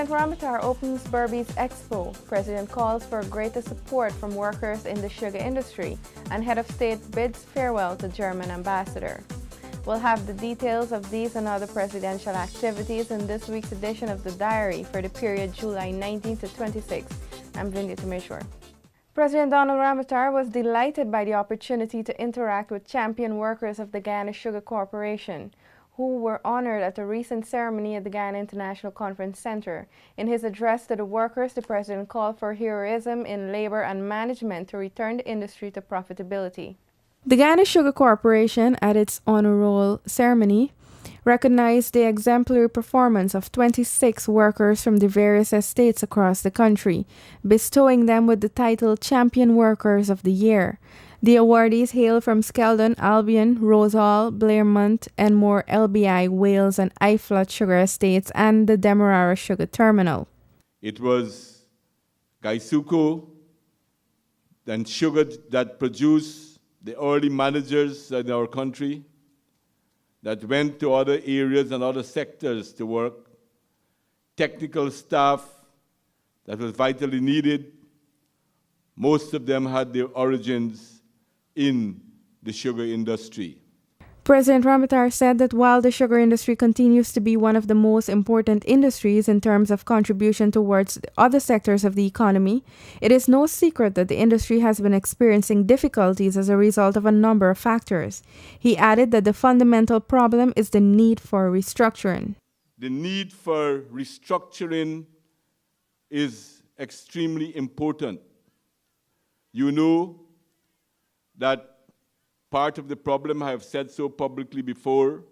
President Ramatar opens Berbice Expo. President calls for greater support from workers in the sugar industry, and head of state bids farewell to German ambassador. We'll have the details of these and other presidential activities in this week's edition of The Diary for the period July 19 to 26. I'm Vindy Tumeshwar. President Donald Ramatar was delighted by the opportunity to interact with champion workers of the Guyana Sugar Corporation, who were honored at a recent ceremony at the Guyana International Conference Center. In his address to the workers, the president called for heroism in labor and management to return the industry to profitability. The Guyana Sugar Corporation, at its honor roll ceremony, recognized the exemplary performance of 26 workers from the various estates across the country, bestowing them with the title Champion Workers of the Year. The awardees hail from Skeldon, Albion, Rosehall, Blairmont, Enmore, LBI, Wales, and Iflot Sugar Estates and the Demerara Sugar Terminal. It was Gaisuko and sugar that produced the early managers in our country that went to other areas and other sectors to work, technical staff that was vitally needed. Most of them had their origins in the sugar industry. President Ramatar said that while the sugar industry continues to be one of the most important industries in terms of contribution towards other sectors of the economy, it is no secret that the industry has been experiencing difficulties as a result of a number of factors. He added that the fundamental problem is the need for restructuring. The need for restructuring is extremely important. You know that part of the problem, I have said so publicly before,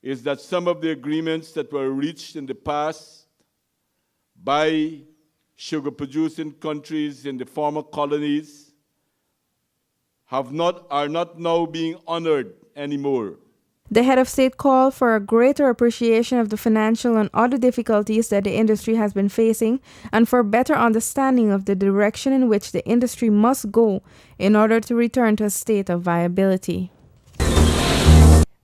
is that some of the agreements that were reached in the past by sugar-producing countries in the former colonies are not now being honored anymore. The head of state called for a greater appreciation of the financial and other difficulties that the industry has been facing, and for better understanding of the direction in which the industry must go in order to return to a state of viability.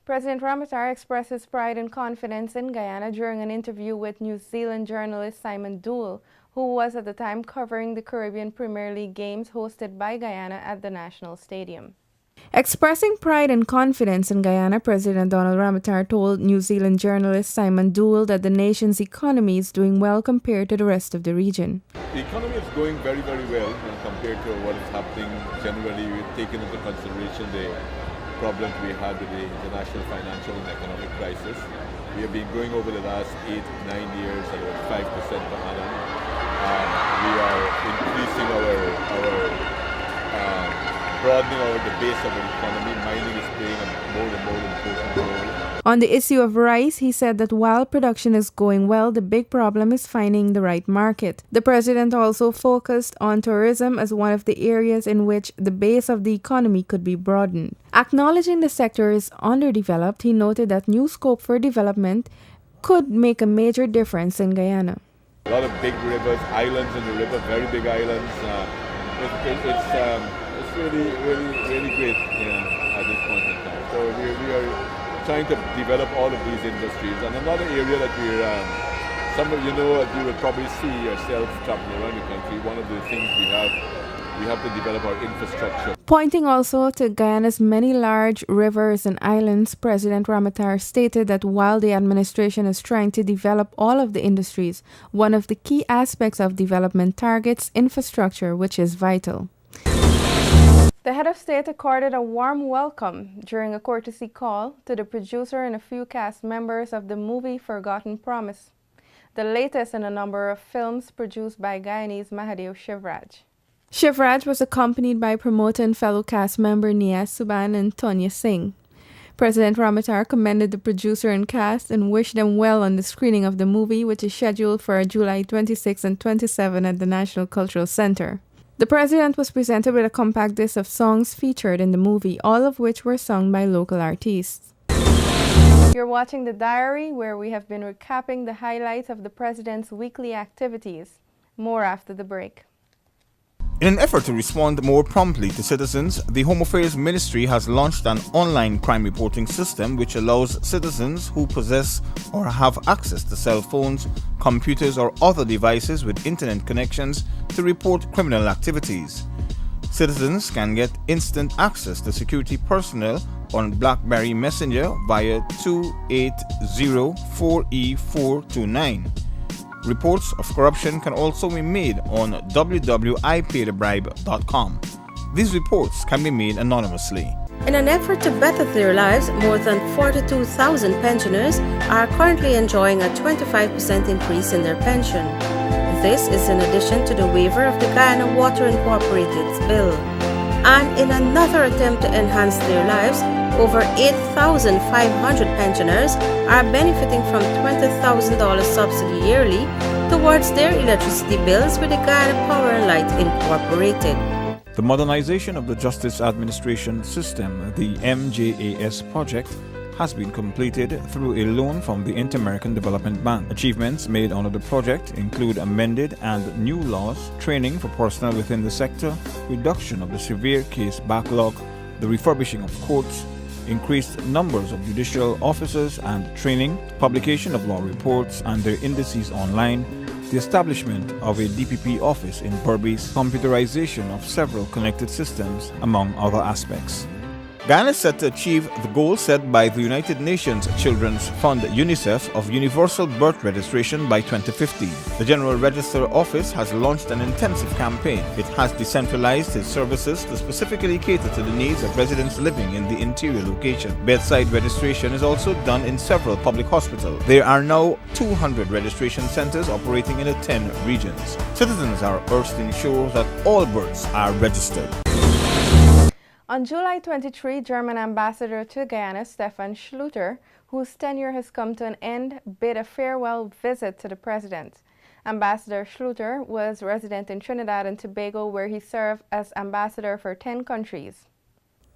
President Ramatar expressed his pride and confidence in Guyana during an interview with New Zealand journalist Simon Doole, who was at the time covering the Caribbean Premier League games hosted by Guyana at the National Stadium. Expressing pride and confidence in Guyana, President Donald Ramatar told New Zealand journalist Simon Doole that the nation's economy is doing well compared to the rest of the region. The economy is going very, very well compared to what is happening generally. We've taken into consideration the problems we had with the international financial and economic crisis. We have been going over the last 8-9 years at about 5% per annum. We are increasing broadening the base of the economy. Mining is playing a more and more important role. On the issue of rice, he said that while production is going well, the big problem is finding the right market. The president also focused on tourism as one of the areas in which the base of the economy could be broadened. Acknowledging the sector is underdeveloped, he noted that new scope for development could make a major difference in Guyana. A lot of big rivers, islands in the river, very big islands. It's really great at this point in time. So we are trying to develop all of these industries. And another area that some of you will probably see yourself traveling around the country. One of the things we have to develop our infrastructure. Pointing also to Guyana's many large rivers and islands, President Ramatar stated that while the administration is trying to develop all of the industries, one of the key aspects of development targets infrastructure, which is vital. The head of state accorded a warm welcome during a courtesy call to the producer and a few cast members of the movie Forgotten Promise, the latest in a number of films produced by Guyanese Mahadev Shivraj. Shivraj was accompanied by promoter and fellow cast member Niaz Subban and Tonya Singh. President Ramatar commended the producer and cast and wished them well on the screening of the movie, which is scheduled for July 26 and 27 at the National Cultural Center. The president was presented with a compact disc of songs featured in the movie, all of which were sung by local artists. You're watching The Diary, where we have been recapping the highlights of the president's weekly activities. More after the break. In an effort to respond more promptly to citizens, the Home Affairs Ministry has launched an online crime reporting system which allows citizens who possess or have access to cell phones, computers, or other devices with internet connections to report criminal activities. Citizens can get instant access to security personnel on BlackBerry Messenger via 280-4E429. Reports of corruption can also be made on www.ipaythebribe.com. These reports can be made anonymously. In an effort to better their lives, more than 42,000 pensioners are currently enjoying a 25% increase in their pension. This is in addition to the waiver of the Guyana Water Incorporated's bill. And in another attempt to enhance their lives, over 8,500 pensioners are benefiting from $20,000 subsidy yearly towards their electricity bills with the Guyana Power and Light Incorporated. The modernization of the Justice Administration System, the MJAS project, has been completed through a loan from the Inter-American Development Bank. Achievements made under the project include amended and new laws, training for personnel within the sector, reduction of the severe case backlog, the refurbishing of courts, increased numbers of judicial officers and training, publication of law reports and their indices online, the establishment of a DPP office in Berbice, computerization of several connected systems, among other aspects. Guyana is set to achieve the goal set by the United Nations Children's Fund UNICEF of universal birth registration by 2015. The General Register Office has launched an intensive campaign. It has decentralized its services to specifically cater to the needs of residents living in the interior location. Bedside registration is also done in several public hospitals. There are now 200 registration centers operating in 10 regions. Citizens are urged to ensure that all births are registered. On July 23, German ambassador to Guyana, Stefan Schluter, whose tenure has come to an end, bid a farewell visit to the president. Ambassador Schluter was resident in Trinidad and Tobago, where he served as ambassador for 10 countries.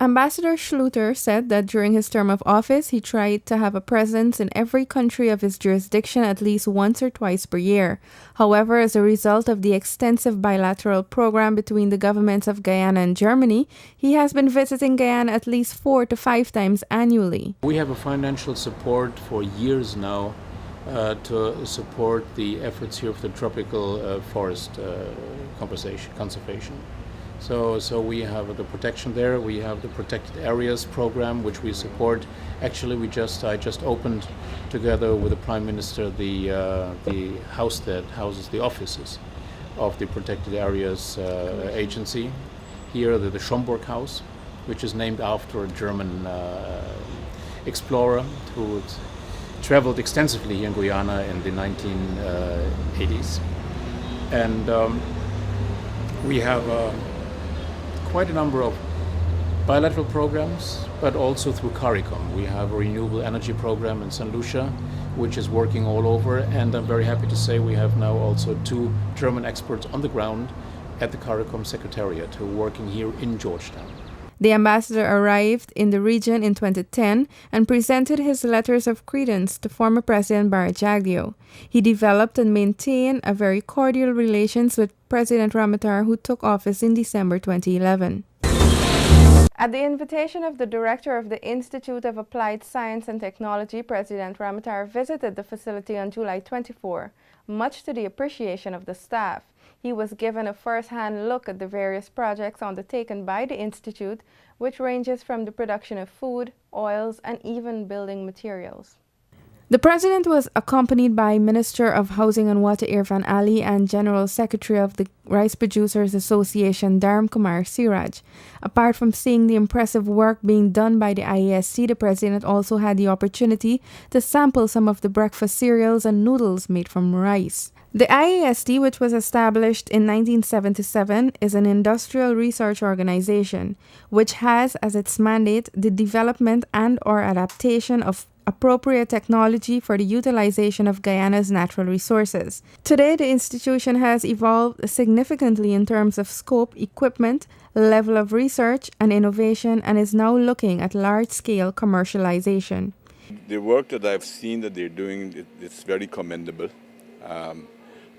Ambassador Schluter said that during his term of office, he tried to have a presence in every country of his jurisdiction at least once or twice per year. However, as a result of the extensive bilateral program between the governments of Guyana and Germany, he has been visiting Guyana at least 4 to 5 times annually. We have a financial support for years now to support the efforts here of the tropical forest conservation. So we have the protection there. We have the protected areas program, which we support. Actually, I just opened together with the Prime Minister the house that houses the offices of the protected areas agency here, the Schomburg House, which is named after a German explorer who traveled extensively here in Guyana in the 1980s, and we have quite a number of bilateral programs, but also through CARICOM. We have a renewable energy program in St. Lucia, which is working all over, and I'm very happy to say we have now also 2 German experts on the ground at the CARICOM Secretariat who are working here in Georgetown. The ambassador arrived in the region in 2010 and presented his letters of credence to former President Barajaglio. He developed and maintained a very cordial relations with President Ramotar, who took office in December 2011. At the invitation of the director of the Institute of Applied Science and Technology, President Ramotar visited the facility on July 24, much to the appreciation of the staff. He was given a first-hand look at the various projects undertaken by the Institute, which ranges from the production of food, oils, and even building materials. The President was accompanied by Minister of Housing and Water Irfan Ali and General Secretary of the Rice Producers Association Dharam Kumar Siraj. Apart from seeing the impressive work being done by the IASC, the President also had the opportunity to sample some of the breakfast cereals and noodles made from rice. The IAST, which was established in 1977, is an industrial research organization which has as its mandate the development and/or adaptation of appropriate technology for the utilization of Guyana's natural resources. Today, the institution has evolved significantly in terms of scope, equipment, level of research, and innovation, and is now looking at large-scale commercialization. The work that I've seen that they're doing, it's very commendable.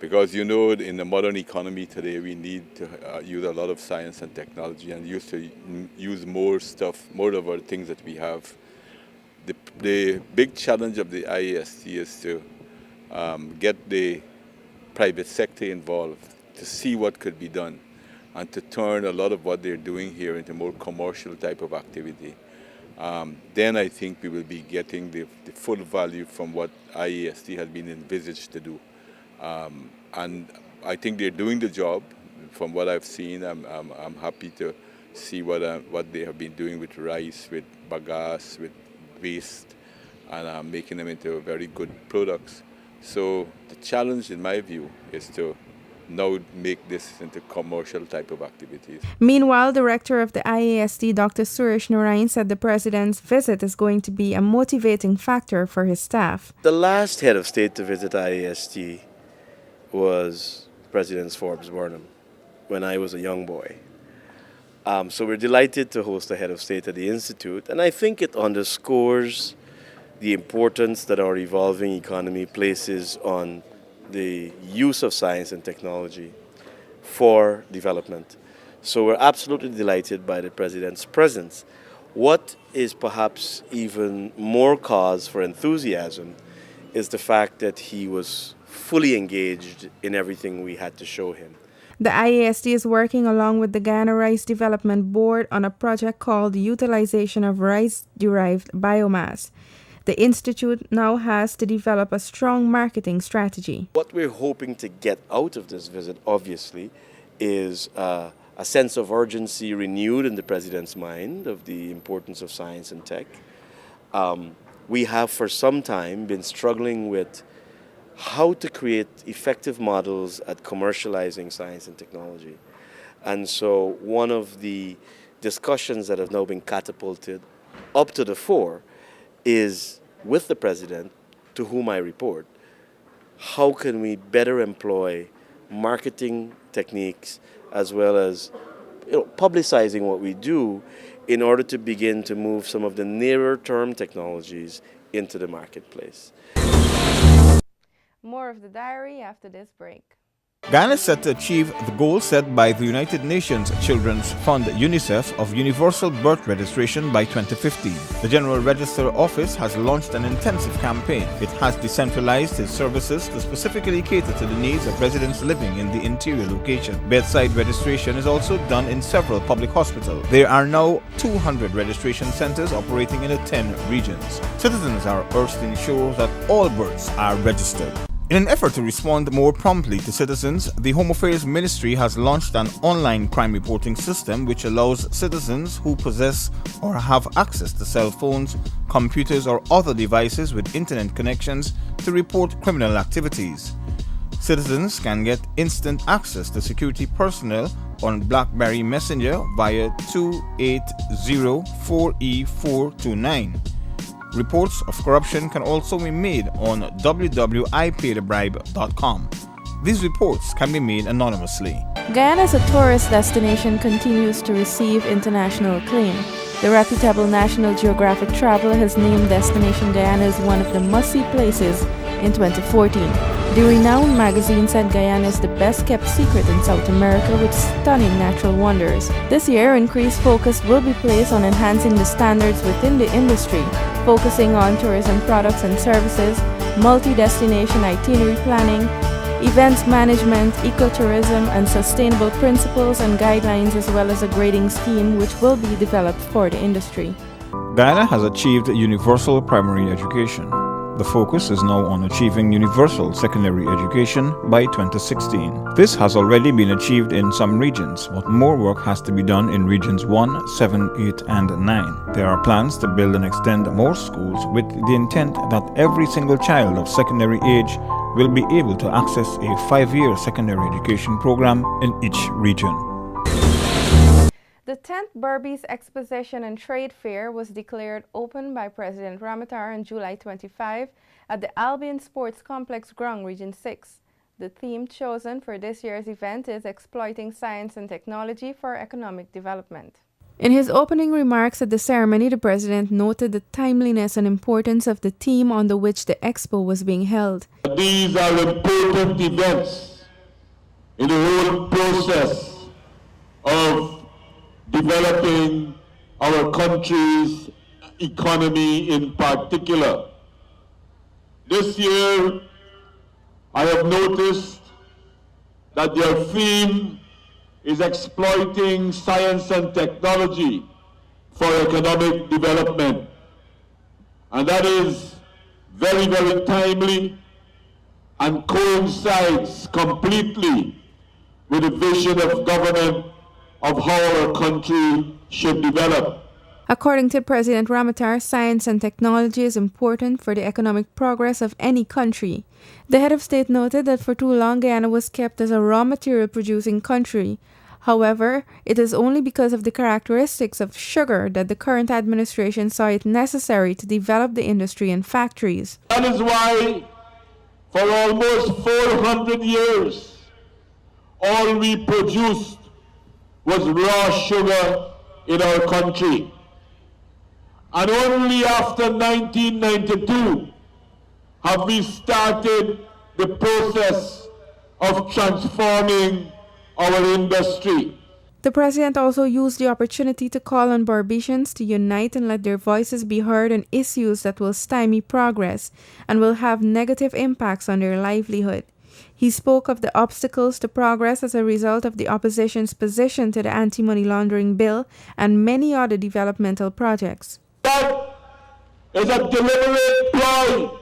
Because you know, in the modern economy today, we need to use a lot of science and technology and used to use more stuff, more of our things that we have. The big challenge of the IAST is to get the private sector involved to see what could be done and to turn a lot of what they're doing here into more commercial type of activity. Then I think we will be getting the full value from what IAST has been envisaged to do. And I think they're doing the job. From what I've seen, I'm happy to see what they have been doing with rice, with bagasse, with waste, and making them into very good products. So the challenge, in my view, is to now make this into commercial type of activities. Meanwhile, Director of the IAST, Dr. Suresh Narain, said the President's visit is going to be a motivating factor for his staff. The last head of state to visit IAST was President Forbes Burnham when I was a young boy. So we're delighted to host the head of state at the Institute, and I think it underscores the importance that our evolving economy places on the use of science and technology for development. So we're absolutely delighted by the President's presence. What is perhaps even more cause for enthusiasm is the fact that he was fully engaged in everything we had to show him. The IAST is working along with the Guyana Rice Development Board on a project called Utilization of Rice-Derived Biomass. The Institute now has to develop a strong marketing strategy. What we're hoping to get out of this visit, obviously, is a sense of urgency renewed in the President's mind of the importance of science and tech. We have for some time been struggling with how to create effective models at commercializing science and technology. And so one of the discussions that have now been catapulted up to the fore is with the President, to whom I report, how can we better employ marketing techniques as well as publicizing what we do in order to begin to move some of the nearer term technologies into the marketplace. More of the diary after this break. Guyana is set to achieve the goal set by the United Nations Children's Fund UNICEF of universal birth registration by 2015. The General Register Office has launched an intensive campaign. It has decentralized its services to specifically cater to the needs of residents living in the interior location. Bedside registration is also done in several public hospitals. There are now 200 registration centers operating in 10 regions. Citizens are urged to ensure that all births are registered. In an effort to respond more promptly to citizens, the Home Affairs Ministry has launched an online crime reporting system which allows citizens who possess or have access to cell phones, computers, or other devices with internet connections to report criminal activities. Citizens can get instant access to security personnel on BlackBerry Messenger via 280-4E429. Reports of corruption can also be made on www.ipaidthebribe.com. These reports can be made anonymously. Guyana as a tourist destination continues to receive international acclaim. The reputable National Geographic Traveler has named Destination Guyana as one of the must-see places in 2014. The renowned magazine said Guyana is the best-kept secret in South America with stunning natural wonders. This year, increased focus will be placed on enhancing the standards within the industry, focusing on tourism products and services, multi-destination itinerary planning, events management, ecotourism, and sustainable principles and guidelines, as well as a grading scheme which will be developed for the industry. Guyana has achieved universal primary education. The focus is now on achieving universal secondary education by 2016. This has already been achieved in some regions, but more work has to be done in regions 1, 7, 8, and 9. There are plans to build and extend more schools with the intent that every single child of secondary age will be able to access a 5-year secondary education program in each region. The 10th Berbice Exposition and Trade Fair was declared open by President Ramatar on July 25 at the Albion Sports Complex Grung, Region 6. The theme chosen for this year's event is Exploiting Science and Technology for Economic Development. In his opening remarks at the ceremony, the President noted the timeliness and importance of the theme under which the expo was being held. These are important events in the whole process of developing our country's economy in particular. This year, I have noticed that their theme is exploiting science and technology for economic development. And that is very, very timely and coincides completely with the vision of government of how our country should develop. According to President Ramotar, science and technology is important for the economic progress of any country. The head of state noted that for too long Guyana was kept as a raw material producing country. However, it is only because of the characteristics of sugar that the current administration saw it necessary to develop the industry and factories. That is why for almost 400 years, all we produced was raw sugar in our country. And only after 1992 have we started the process of transforming our industry. The president also used the opportunity to call on Barbadians to unite and let their voices be heard on issues that will stymie progress and will have negative impacts on their livelihood. He spoke of the obstacles to progress as a result of the opposition's position to the anti-money laundering bill and many other developmental projects. That is a deliberate ploy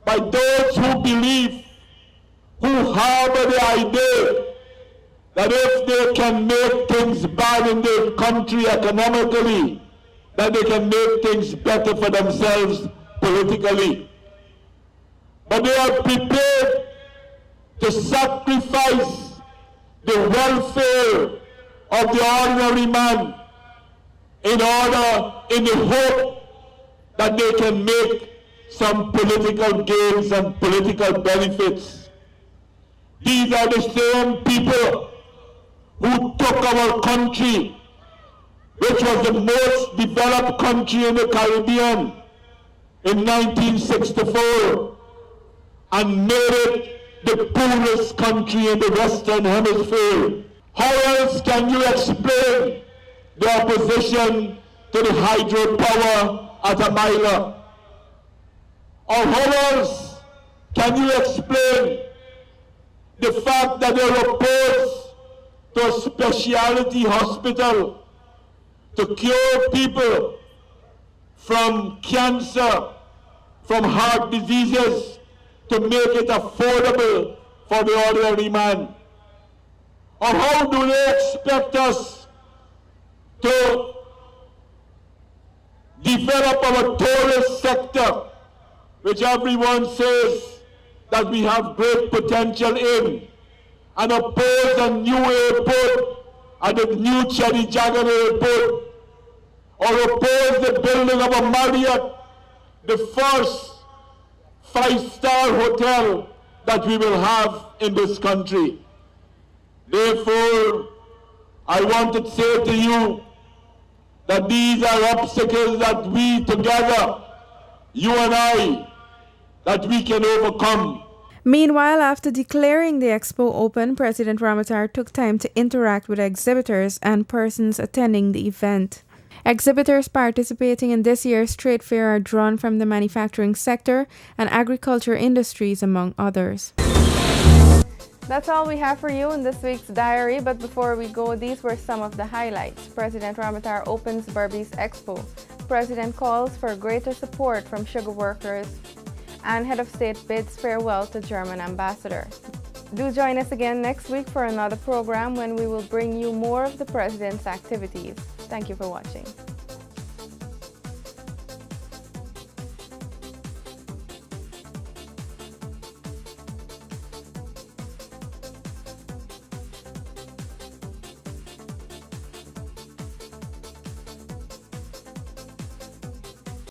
by those who believe, who harbor the idea that if they can make things bad in their country economically, that they can make things better for themselves politically. But they are prepared to sacrifice the welfare of the ordinary man in the hope that they can make some political gains and political benefits. These are the same people who took our country, which was the most developed country in the Caribbean, in 1964, and made it the poorest country in the Western Hemisphere. How else can you explain the opposition to the hydropower at Amaila? Or how else can you explain the fact that they're opposed to a specialty hospital to cure people from cancer, from heart diseases, to make it affordable for the ordinary man? Or how do they expect us to develop our tourist sector, which everyone says that we have great potential in, and oppose a new airport at the new Cheddi Jagan airport, or oppose the building of a Marriott, the first five-star hotel that we will have in this country? Therefore, I want to say to you that these are obstacles that we together, you and I, that we can overcome. Meanwhile, after declaring the expo open, President Ramotar took time to interact with exhibitors and persons attending the event. Exhibitors participating in this year's trade fair are drawn from the manufacturing sector and agriculture industries, among others. That's all we have for you in this week's diary, but before we go, these were some of the highlights. President Ramotar opens Berbice Expo. President calls for greater support from sugar workers, and Head of State bids farewell to German ambassador. Do join us again next week for another program when we will bring you more of the President's activities. Thank you for watching.